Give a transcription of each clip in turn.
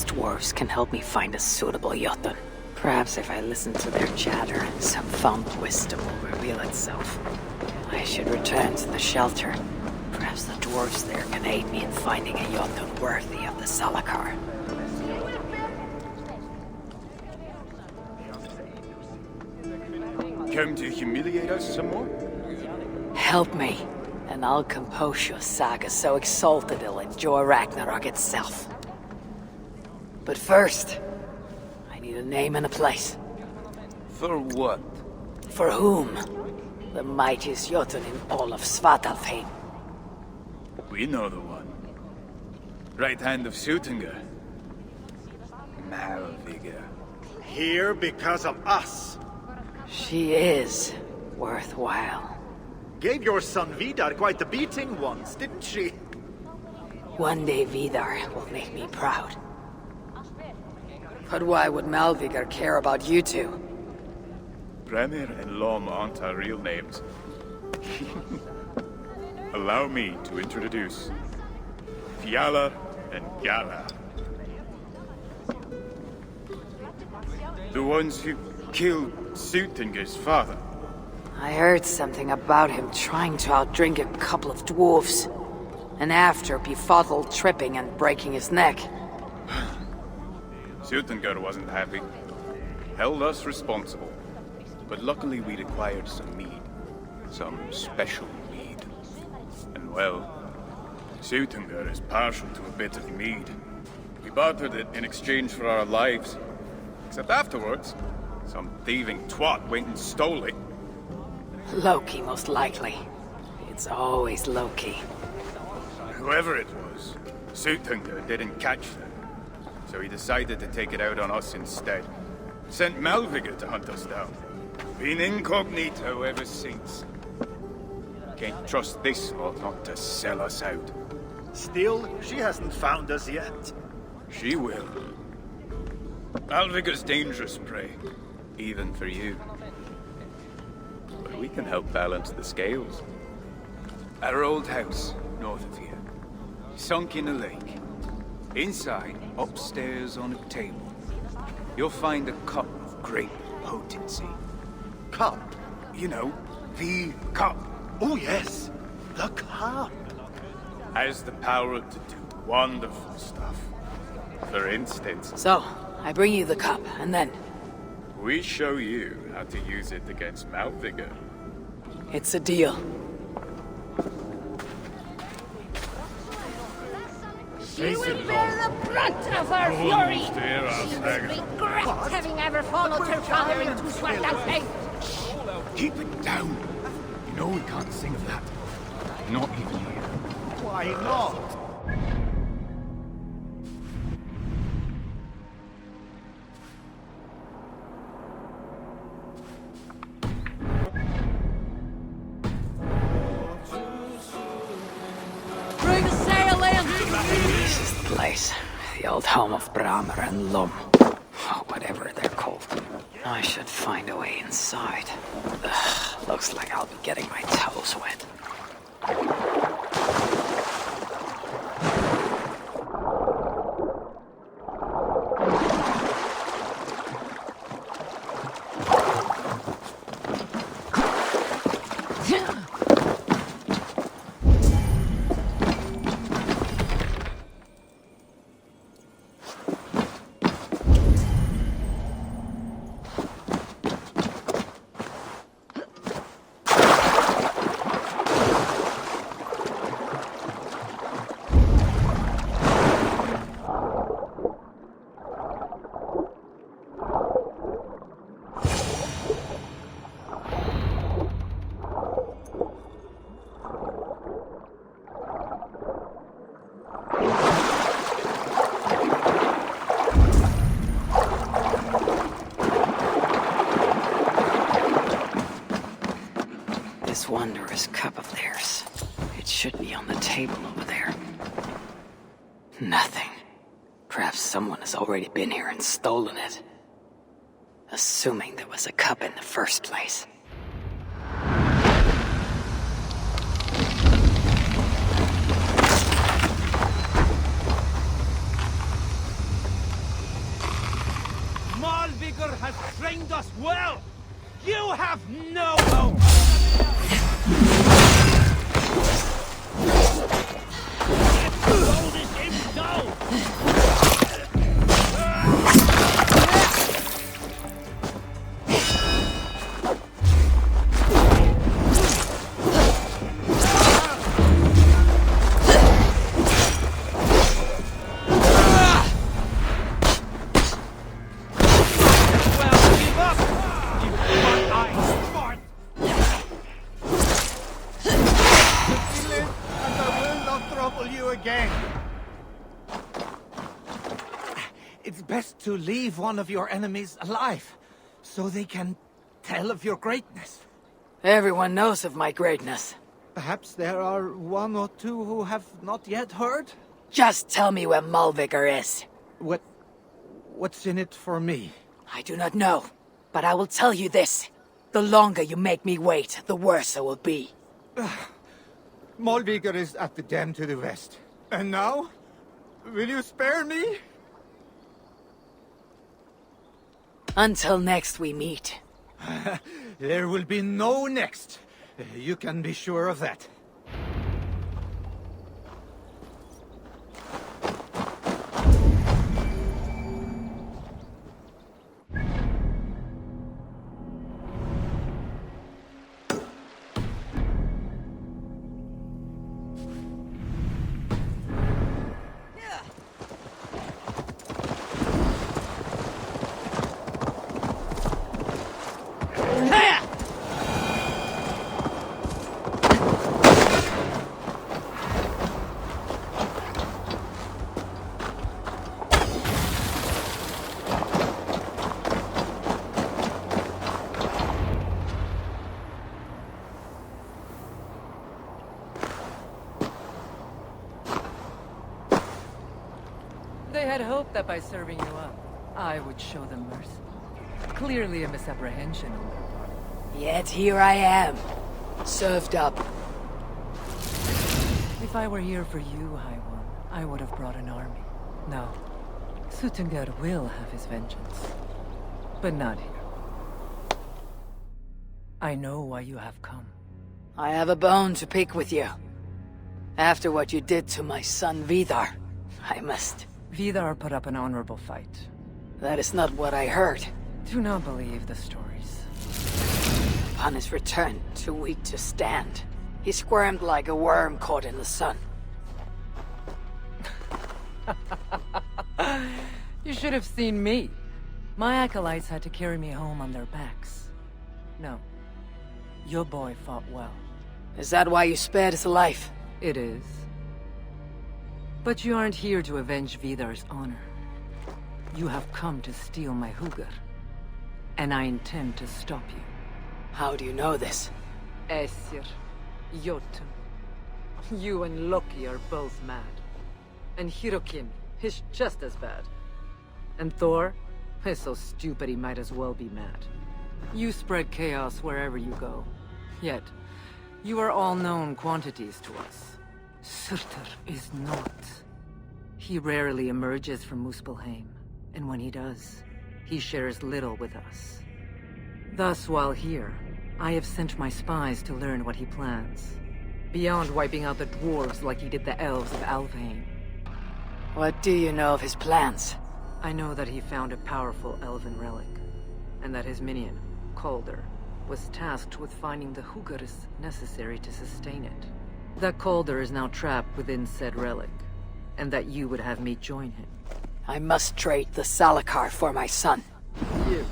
these dwarves can help me find a suitable Jotun. Perhaps if I listen to their chatter, some found wisdom will reveal itself. I should return to the shelter. Perhaps the dwarves there can aid me in finding a Jotun worthy of the Salakar. Come to humiliate us some more? Help me, and I'll compose your saga so exalted it'll enjoy Ragnarok itself. But first, I need a name and a place. For what? For whom? The mightiest Jotun in all of Svartálfaheimr. We know the one. Right hand of Surtr. Malvigr. Here because of us. She is worthwhile. Gave your son Vidar quite the beating once, didn't she? One day Vidar will make me proud. But why would Malvigr care about you two? Bremir and Lom aren't our real names. Allow me to introduce Fjalar and Gala. The ones who killed Sutinger's father. I heard something about him trying to outdrink a couple of dwarves. And after befuddled tripping and breaking his neck. Surtr wasn't happy. Held us responsible. But luckily we'd acquired some mead. Some special mead. And well, Surtr is partial to a bit of mead. We bartered it in exchange for our lives. Except afterwards, some thieving twat went and stole it. Loki, most likely. It's always Loki. Whoever it was, Surtr didn't catch them. So he decided to take it out on us instead. Sent Malvigr to hunt us down. Been incognito ever since. Can't trust this lot not to sell us out. Still, she hasn't found us yet. She will. Malvigr's dangerous prey, even for you. But we can help balance the scales. Our old house, north of here, sunk in a lake. Inside, upstairs on a table, you'll find a cup of great potency. Cup? You know, the cup. Oh yes, the cup. Has the power to do wonderful stuff. For instance... So, I bring you the cup, and then... we show you how to use it against Malvigr. It's a deal. She will bear the brunt of our fury. She will regret having ever followed her father into Svartálfaheimr. Keep it down. You know we can't sing of that. Not even here. Why not? Bring sail in! This is the place. The old home of Bramr and Lom. Oh, whatever they're called. I should find a way inside. Ugh, looks like I'll be getting my toes wet. This wondrous cup of theirs. It should be on the table over there. Nothing. Perhaps someone has already been here and stolen it. Assuming there was a cup in the first place. us well! You have no hope! Roll this imp down! It's best to leave one of your enemies alive, so they can tell of your greatness. Everyone knows of my greatness. Perhaps there are one or two who have not yet heard? Just tell me where Malvigr is. What's in it for me? I do not know, but I will tell you this. The longer you make me wait, the worse it will be. Malvigr is at the den to the west. And now? Will you spare me? Until next we meet. There will be no next. You can be sure of that. They had hoped that by serving you up, I would show them mercy. Clearly a misapprehension. Yet here I am, served up. If I were here for you, High One, I would have brought an army. No. Surtr will have his vengeance. But not here. I know why you have come. I have a bone to pick with you. After what you did to my son Vidar, I must... Vidar put up an honorable fight. That is not what I heard. Do not believe the stories. Upon his return, too weak to stand, he squirmed like a worm caught in the sun. You should have seen me. My acolytes had to carry me home on their backs. No. Your boy fought well. Is that why you spared his life? It is. But you aren't here to avenge Vidar's honor. You have come to steal my Hugr. And I intend to stop you. How do you know this? Aesir, Jotun. You and Loki are both mad. And Hirokim is just as bad. And Thor is so stupid he might as well be mad. You spread chaos wherever you go. Yet, you are all known quantities to us. Surtr is not. He rarely emerges from Muspelheim, and when he does, he shares little with us. Thus, while here, I have sent my spies to learn what he plans. Beyond wiping out the dwarves like he did the elves of Alfheim. What do you know of his plans? I know that he found a powerful elven relic, and that his minion, Baldr, was tasked with finding the Hugrs necessary to sustain it. That Baldr is now trapped within said relic, and that you would have me join him. I must trade the Salakar for my son. You,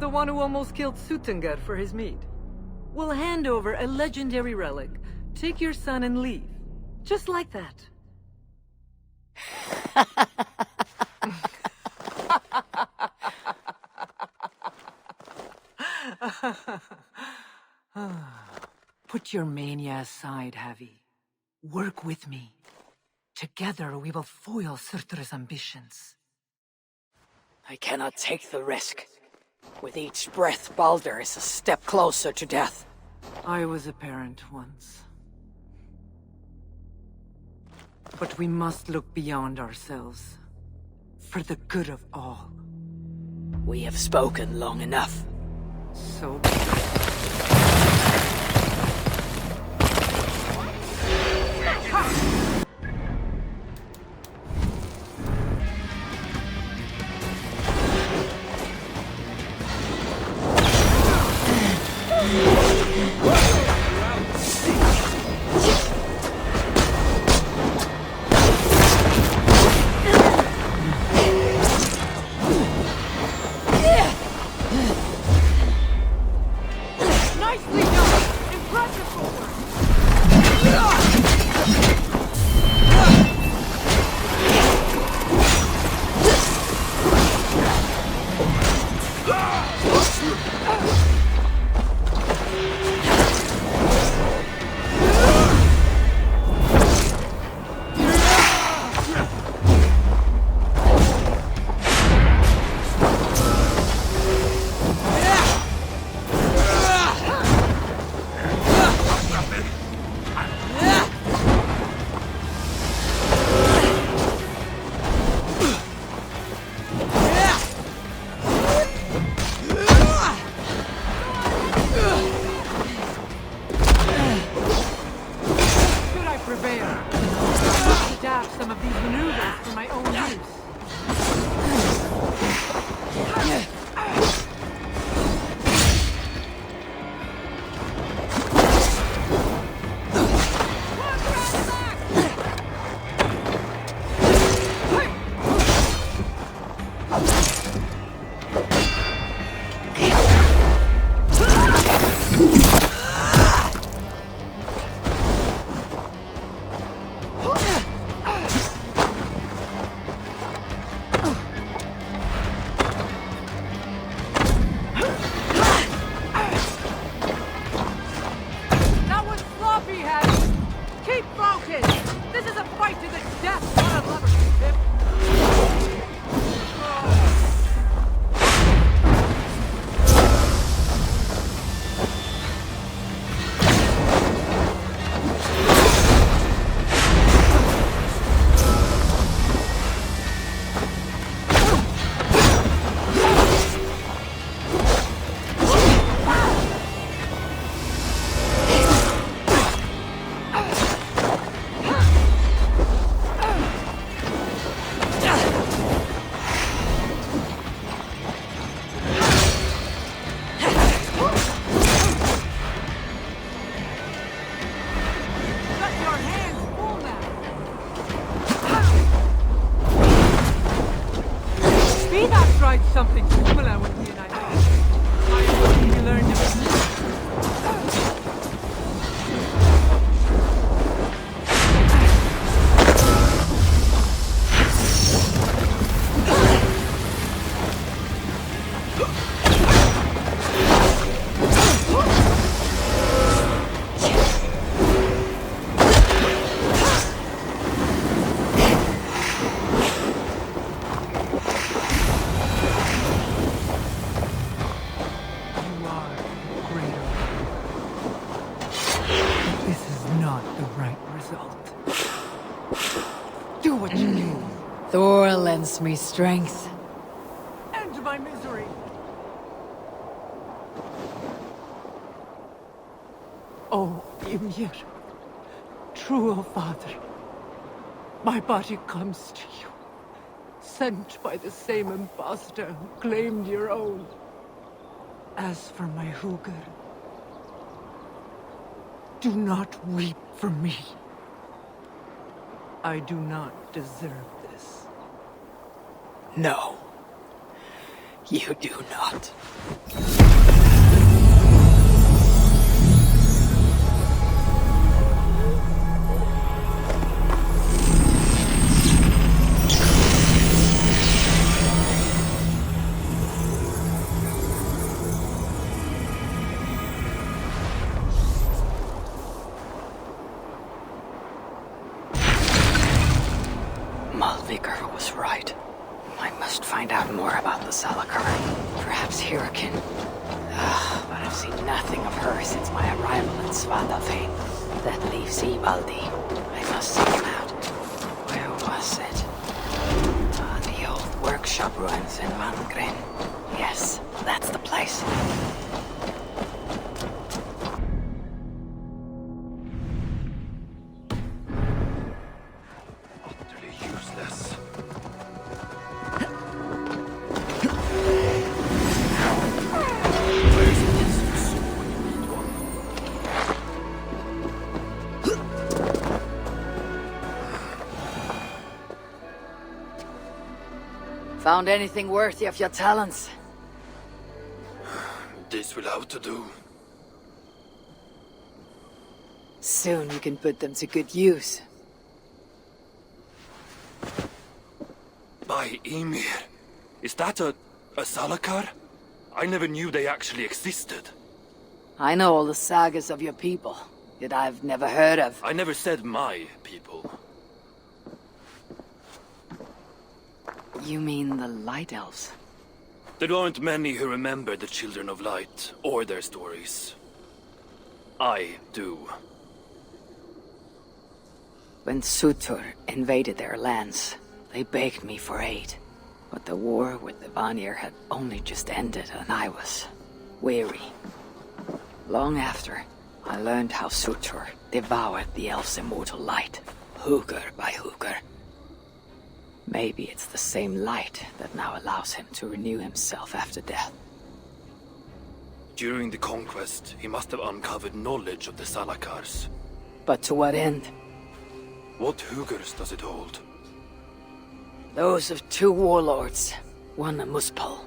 the one who almost killed Surtr for his meat, will hand over a legendary relic, take your son and leave. Just like that. Put your mania aside, Havi. Work with me. Together we will foil Surtr's ambitions. I cannot take the risk. With each breath, Baldr is a step closer to death. I was a parent once. But we must look beyond ourselves. For the good of all. We have spoken long enough. So Nicely done! Impressive footwork! Should I prevail, I'll adapt some of these maneuvers for my own use. That was sloppy, Hattie! Keep focused! This is a fight to the death, not a lover's tip! Got your hands full now! Speedock tried something similar with me and I know. You learned it. You are greater. This is not the right result. Do what you do. Thor lends me strength. End my misery! Oh, Ymir, true father, my body comes to you, sent by the same impostor who claimed your own. As for my Hugr, do not weep for me. I do not deserve this. No. You do not. Malvigr was right. I must find out more about the Salakar. Perhaps Hyrrokin. But I've seen nothing of her since my arrival in Svartálfaheimr. That leaves Baldi. I must seek him out. Where was it? The old workshop ruins in Malvigr. Yes, that's the place. Utterly useless. Where's the instant sword when you need one? Found anything worthy of your talents? This will have to do. Soon you can put them to good use. By Ymir. Is that a Salakar? I never knew they actually existed. I know all the sagas of your people, yet I've never heard of. I never said my people. You mean the Light Elves? There aren't many who remember the Children of Light, or their stories. I do. When Surtr invaded their lands, they begged me for aid. But the war with the Vanir had only just ended and I was weary. Long after, I learned how Surtr devoured the elves' immortal light, hugger by hugger. Maybe it's the same light that now allows him to renew himself after death. During the conquest, he must have uncovered knowledge of the Salakars. But to what end? What huggers does it hold? Those of two warlords. One a Muspel,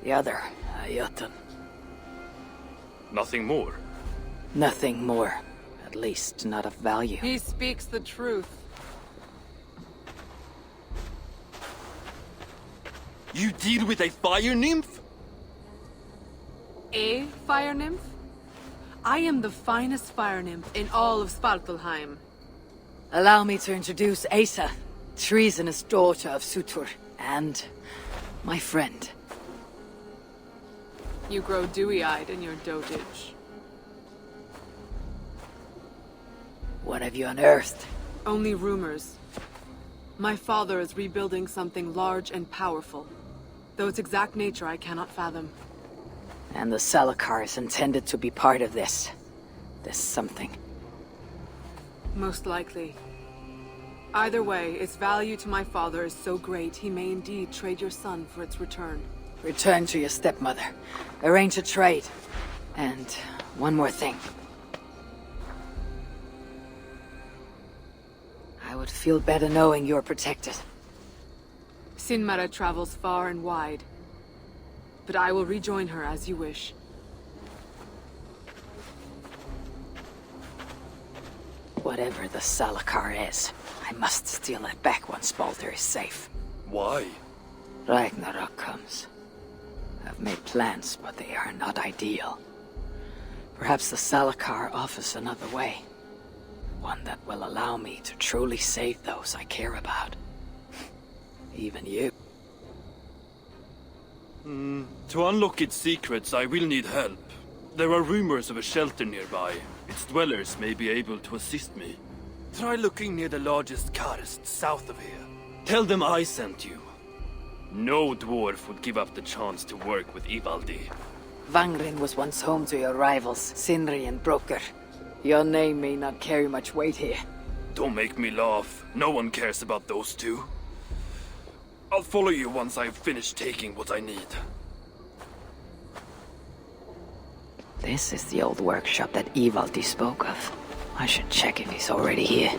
the other a Jotun. Nothing more. Nothing more. At least not of value. He speaks the truth. You deal with a fire nymph? A fire nymph? I am the finest fire nymph in all of Svartálfaheimr. Allow me to introduce Asa, treasonous daughter of Surtr, and my friend. You grow dewy-eyed in your dotage. What have you unearthed? Only rumors. My father is rebuilding something large and powerful, though its exact nature I cannot fathom. And the Salakar is intended to be part of this. This something. Most likely. Either way, its value to my father is so great he may indeed trade your son for its return. Return to your stepmother. Arrange a trade. And one more thing. I would feel better knowing you're protected. Sinmara travels far and wide, but I will rejoin her as you wish. Whatever the Salakar is, I must steal it back once Baldr is safe. Why? Ragnarök comes. I've made plans, but they are not ideal. Perhaps the Salakar offers another way. One that will allow me to truly save those I care about. Even you. To unlock its secrets, I will need help. There are rumors of a shelter nearby. Its dwellers may be able to assist me. Try looking near the largest karst south of here. Tell them I sent you. No dwarf would give up the chance to work with Ivaldi. Vangrin was once home to your rivals, Sindri and Brokkr. Your name may not carry much weight here. Don't make me laugh. No one cares about those two. I'll follow you once I've finished taking what I need. This is the old workshop that Ivaldi spoke of. I should check if he's already here.